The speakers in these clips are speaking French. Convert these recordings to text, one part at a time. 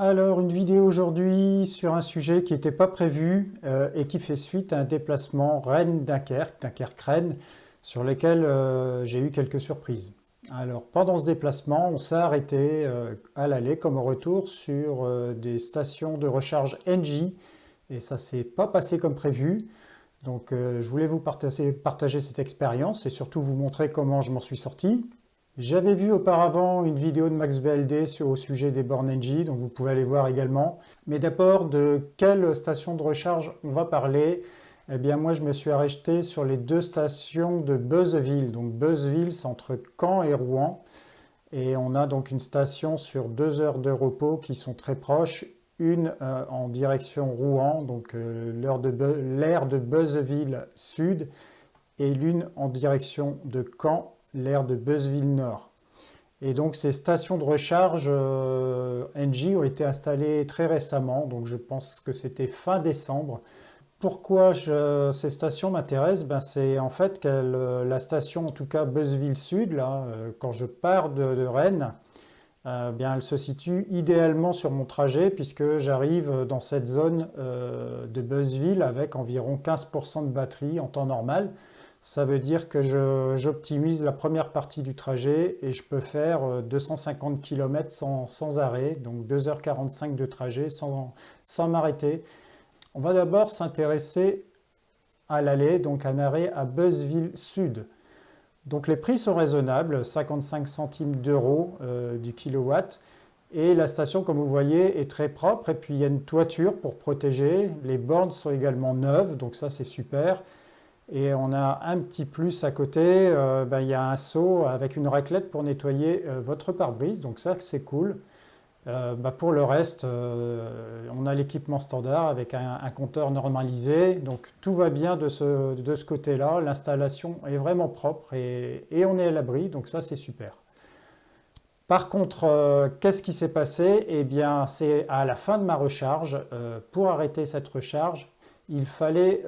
Alors, une vidéo aujourd'hui sur un sujet qui n'était pas prévu et qui fait suite à un déplacement Rennes-Dunkerque, Dunkerque-Rennes, sur lequel j'ai eu quelques surprises. Alors, pendant ce déplacement, on s'est arrêté à l'aller comme au retour sur des stations de recharge Engie et ça s'est pas passé comme prévu. Donc, je voulais vous partager cette expérience et surtout vous montrer comment je m'en suis sorti. J'avais vu auparavant une vidéo de Max BLD au sujet des bornes Engie, donc vous pouvez aller voir également. Mais d'abord, de quelle station de recharge on va parler? Eh bien, moi, je me suis arrêté sur les deux stations de Beuzeville. Donc, Beuzeville, c'est entre Caen et Rouen. Et on a donc une station sur 2 heures de repos qui sont très proches. Une en direction Rouen, donc l'aire de Beuzeville Sud, et l'une en direction de Caen, l'aire de Beuzeville Nord. Et donc ces stations de recharge Engie ont été installées très récemment, donc je pense que c'était fin décembre. Pourquoi ces stations m'intéressent? C'est en fait que la station, en tout cas Beuzeville Sud, là, quand je pars de Rennes, elle se situe idéalement sur mon trajet puisque j'arrive dans cette zone de Beuzeville avec environ 15% de batterie en temps normal. Ça veut dire que j'optimise la première partie du trajet et je peux faire 250 km sans arrêt, donc 2h45 de trajet sans m'arrêter. On va d'abord s'intéresser à l'aller, donc un arrêt à Beuzeville Sud. Donc les prix sont raisonnables, 55 centimes d'euros du kilowatt. Et la station, comme vous voyez, est très propre. Et puis il y a une toiture pour protéger. Les bornes sont également neuves, donc ça c'est super. Et on a un petit plus à côté, il y a un seau avec une raclette pour nettoyer votre pare-brise, donc ça c'est cool. Pour le reste, on a l'équipement standard avec un compteur normalisé, donc tout va bien de ce côté-là. L'installation est vraiment propre et on est à l'abri, donc ça c'est super. Par contre, qu'est-ce qui s'est passé? Eh bien, c'est à la fin de ma recharge. Pour arrêter cette recharge, il fallait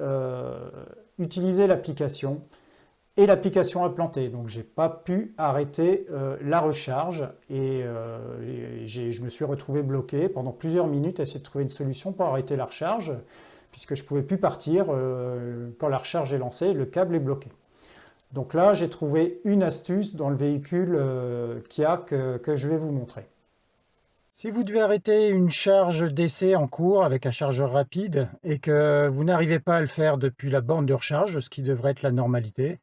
utiliser l'application. Et l'application a planté, donc j'ai pas pu arrêter la recharge et je me suis retrouvé bloqué pendant plusieurs minutes à essayer de trouver une solution pour arrêter la recharge puisque je pouvais plus partir quand la recharge est lancée, le câble est bloqué. Donc là, j'ai trouvé une astuce dans le véhicule que je vais vous montrer. Si vous devez arrêter une charge d'essai en cours avec un chargeur rapide et que vous n'arrivez pas à le faire depuis la borne de recharge, ce qui devrait être la normalité,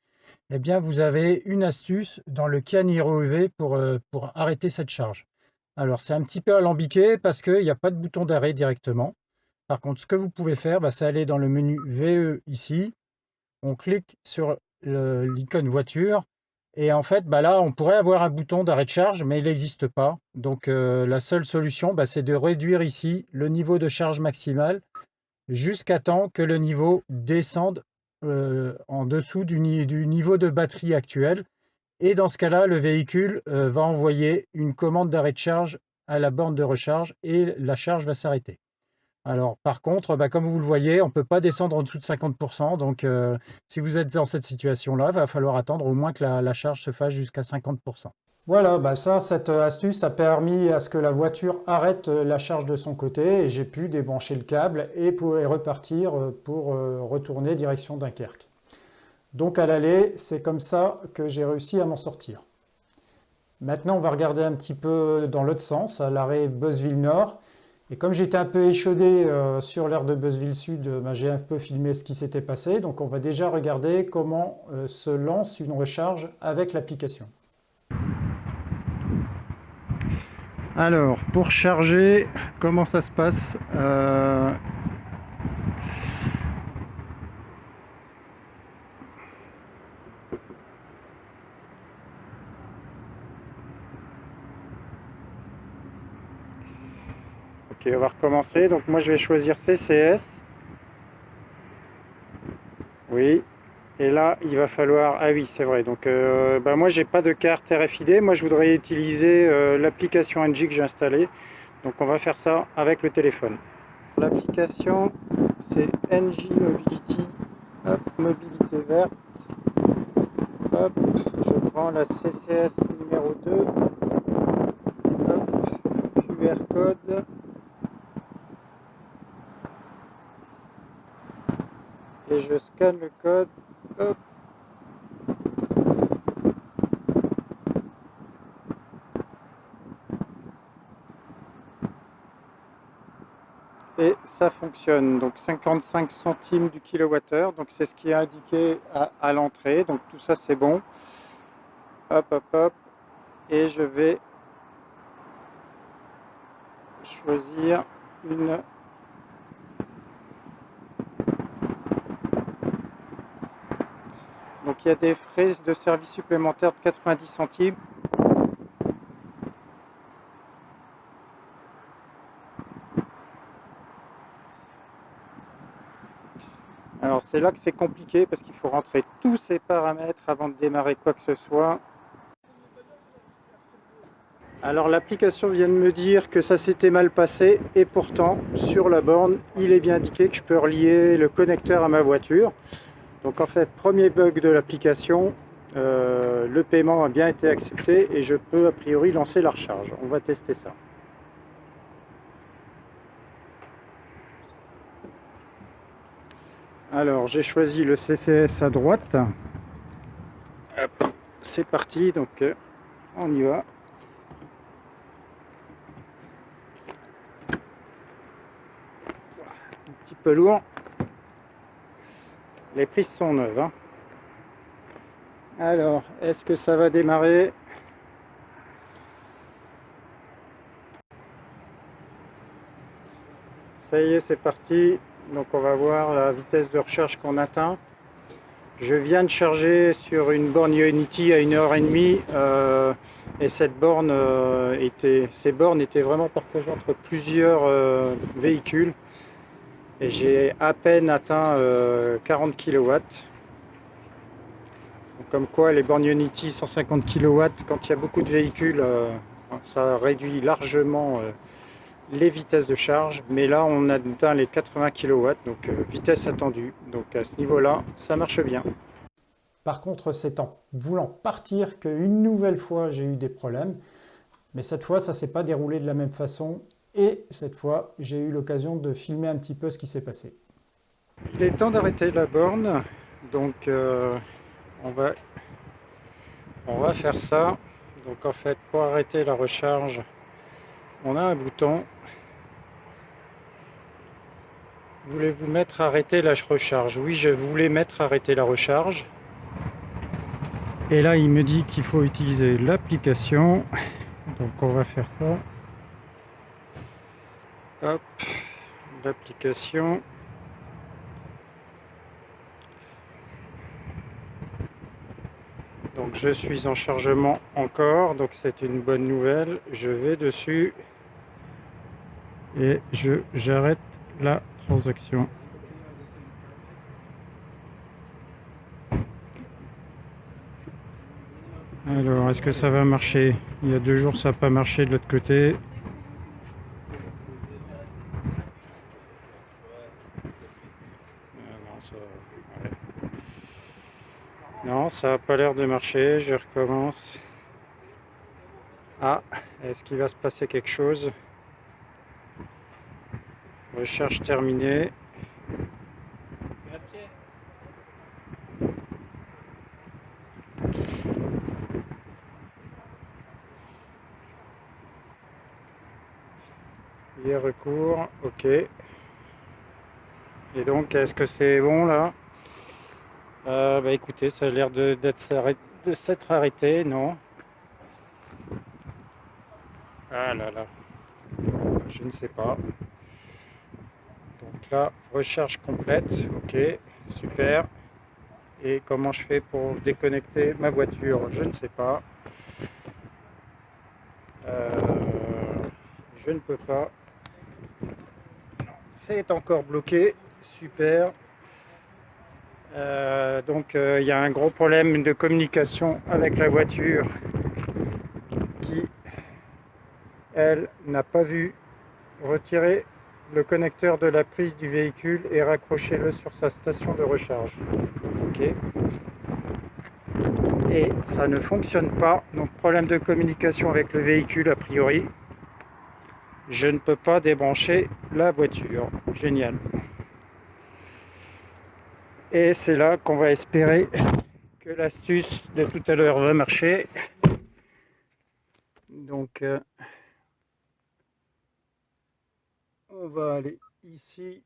eh bien, vous avez une astuce dans le Kia Niro EV pour arrêter cette charge. Alors, c'est un petit peu alambiqué parce qu'il n'y a pas de bouton d'arrêt directement. Par contre, ce que vous pouvez faire, c'est aller dans le menu VE ici. On clique sur l'icône voiture. Et en fait, là, on pourrait avoir un bouton d'arrêt de charge, mais il n'existe pas. Donc, la seule solution, c'est de réduire ici le niveau de charge maximale jusqu'à temps que le niveau descende en dessous du niveau de batterie actuel. Et dans ce cas-là, le véhicule va envoyer une commande d'arrêt de charge à la borne de recharge et la charge va s'arrêter. Alors par contre, comme vous le voyez, on ne peut pas descendre en dessous de 50%. Donc si vous êtes dans cette situation-là, il va falloir attendre au moins que la charge se fasse jusqu'à 50%. Voilà, cette astuce a permis à ce que la voiture arrête la charge de son côté et j'ai pu débrancher le câble et repartir pour retourner direction Dunkerque. Donc à l'aller, c'est comme ça que j'ai réussi à m'en sortir. Maintenant, on va regarder un petit peu dans l'autre sens, à l'arrêt Beuzeville Nord. Et comme j'étais un peu échaudé sur l'aire de Beuzeville Sud, j'ai un peu filmé ce qui s'était passé. Donc on va déjà regarder comment se lance une recharge avec l'application. Alors, pour charger, comment ça se passe? Ok, on va recommencer. Donc moi je vais choisir CCS. Oui. Et là, il va falloir... Ah oui, c'est vrai. Donc moi j'ai pas de carte RFID. Moi je voudrais utiliser l'application Engie que j'ai installée. Donc on va faire ça avec le téléphone. L'application c'est Engie Mobility. Hop, mobilité verte. Hop, je prends la CCS numéro 2. Hop, QR code. et je scanne le code. Hop. Et ça fonctionne. Donc 55 centimes du kilowattheure. Donc c'est ce qui est indiqué à l'entrée. Donc tout ça c'est bon. Hop, hop, hop. Et je vais choisir une. Donc il y a des frais de service supplémentaires de 90 centimes. Alors c'est là que c'est compliqué parce qu'il faut rentrer tous ces paramètres avant de démarrer quoi que ce soit. Alors l'application vient de me dire que ça s'était mal passé et pourtant sur la borne il est bien indiqué que je peux relier le connecteur à ma voiture. Donc en fait premier bug de l'application, le paiement a bien été accepté et je peux a priori lancer la recharge. On va tester ça. Alors j'ai choisi le CCS à droite. C'est parti, donc on y va. Un petit peu lourd. Les prises sont neuves. Hein. Alors, est-ce que ça va démarrer? Ça y est, c'est parti. Donc on va voir la vitesse de recharge qu'on atteint. Je viens de charger sur une borne Ionity à 1h30 et ces bornes étaient vraiment partagées entre plusieurs véhicules et j'ai à peine atteint 40 kW. Comme quoi les bornes Ionity 150 kW, quand il y a beaucoup de véhicules, ça réduit largement les vitesses de charge, mais là on atteint les 80 kW, donc vitesse attendue. Donc à ce niveau-là, ça marche bien. Par contre, c'est en voulant partir qu'une nouvelle fois j'ai eu des problèmes, mais cette fois ça s'est pas déroulé de la même façon et cette fois j'ai eu l'occasion de filmer un petit peu ce qui s'est passé. Il est temps d'arrêter la borne, donc on va faire ça. Donc en fait pour arrêter la recharge, on a un bouton. Voulez-vous mettre arrêter la recharge? Oui, je voulais mettre arrêter la recharge. Et là, il me dit qu'il faut utiliser l'application. Donc, on va faire ça. Hop, l'application. Donc, je suis en chargement encore. Donc, c'est une bonne nouvelle. Je vais dessus. Et j'arrête la transaction. Alors, est-ce que ça va marcher? Il y a 2 jours, ça n'a pas marché de l'autre côté. Non, ça n'a pas l'air de marcher. Je recommence. Ah, est-ce qu'il va se passer quelque chose? Recherche terminée. Et recours, ok. Et donc, est-ce que c'est bon là? Bah écoutez, ça a l'air de s'être arrêté, non? Ah là là, je ne sais pas. Donc là, recherche complète, ok, super. Et comment je fais pour déconnecter ma voiture? Je ne sais pas. Je ne peux pas. C'est encore bloqué, super. Donc il y a un gros problème de communication avec la voiture qui, elle, n'a pas vu retirer le connecteur de la prise du véhicule et raccrocher-le sur sa station de recharge. Ok. Et ça ne fonctionne pas, donc problème de communication avec le véhicule a priori. Je ne peux pas débrancher la voiture. Génial. Et c'est là qu'on va espérer que l'astuce de tout à l'heure va marcher. Donc on va aller ici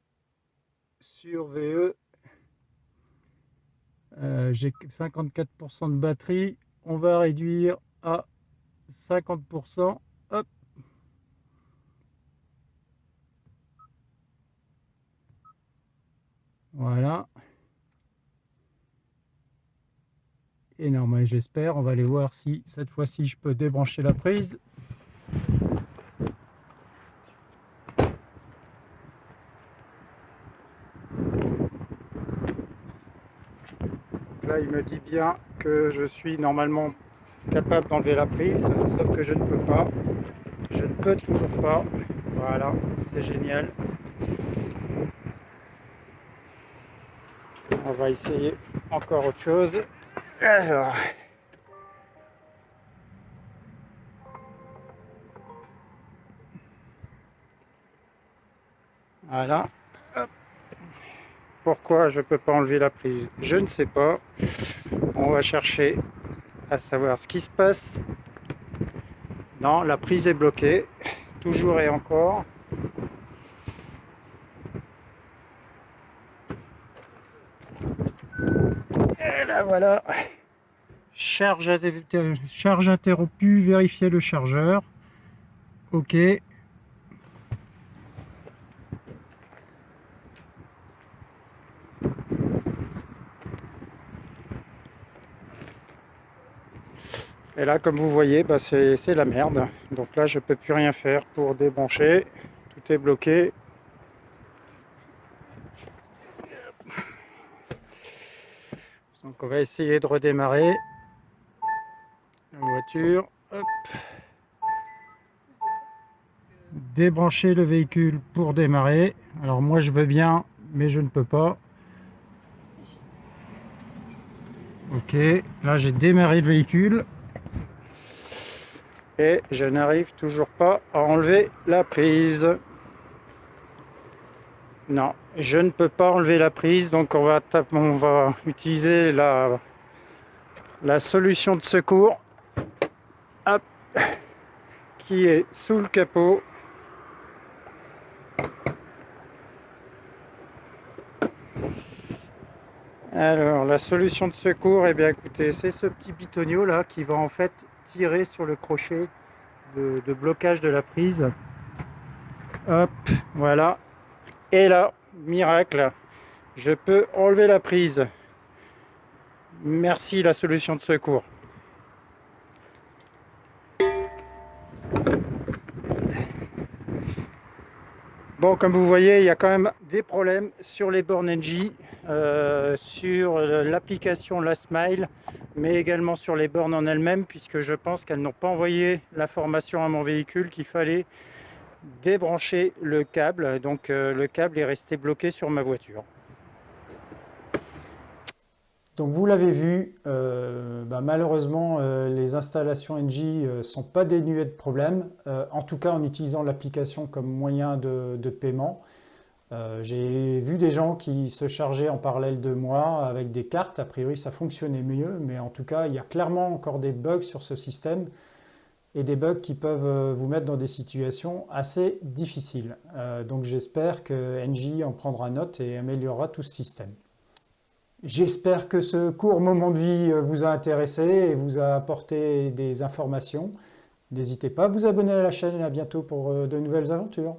sur VE. J'ai 54% de batterie. On va réduire à 50%. Hop. Voilà. Et normal, j'espère. On va aller voir si cette fois-ci je peux débrancher la prise. Là, il me dit bien que je suis normalement capable d'enlever la prise, sauf que je ne peux pas. Je ne peux toujours pas. Voilà, c'est génial. On va essayer encore autre chose. Alors, voilà. Hop. Pourquoi je ne peux pas enlever la prise? Je ne sais pas. On va chercher à savoir ce qui se passe. Non, la prise est bloquée. Toujours et encore. Et là voilà. Charge interrompue, vérifier le chargeur. OK. Et là, comme vous voyez, bah, c'est la merde. Donc là, je peux plus rien faire pour débrancher. Tout est bloqué. Donc on va essayer de redémarrer la voiture. Hop. Débrancher le véhicule pour démarrer. Alors moi, je veux bien, mais je ne peux pas. OK. Là, j'ai démarré le véhicule. Et je n'arrive toujours pas à enlever la prise. Non, je ne peux pas enlever la prise, donc on va utiliser la solution de secours. Hop, qui est sous le capot. Alors la solution de secours, eh bien écoutez, c'est ce petit bitonio là qui va en fait tirer sur le crochet de blocage de la prise. Hop, voilà. Et là, miracle, je peux enlever la prise. Merci la solution de secours. Bon, comme vous voyez, il y a quand même des problèmes sur les bornes NG, sur l'application Last Mile, mais également sur les bornes en elles-mêmes, puisque je pense qu'elles n'ont pas envoyé l'information à mon véhicule qu'il fallait débrancher le câble. Donc le câble est resté bloqué sur ma voiture. Donc vous l'avez vu, malheureusement les installations NG ne sont pas dénuées de problèmes, en tout cas en utilisant l'application comme moyen de paiement. J'ai vu des gens qui se chargeaient en parallèle de moi avec des cartes, a priori ça fonctionnait mieux, mais en tout cas il y a clairement encore des bugs sur ce système et des bugs qui peuvent vous mettre dans des situations assez difficiles. Donc j'espère que NG en prendra note et améliorera tout ce système. J'espère que ce court moment de vie vous a intéressé et vous a apporté des informations. N'hésitez pas à vous abonner à la chaîne et à bientôt pour de nouvelles aventures.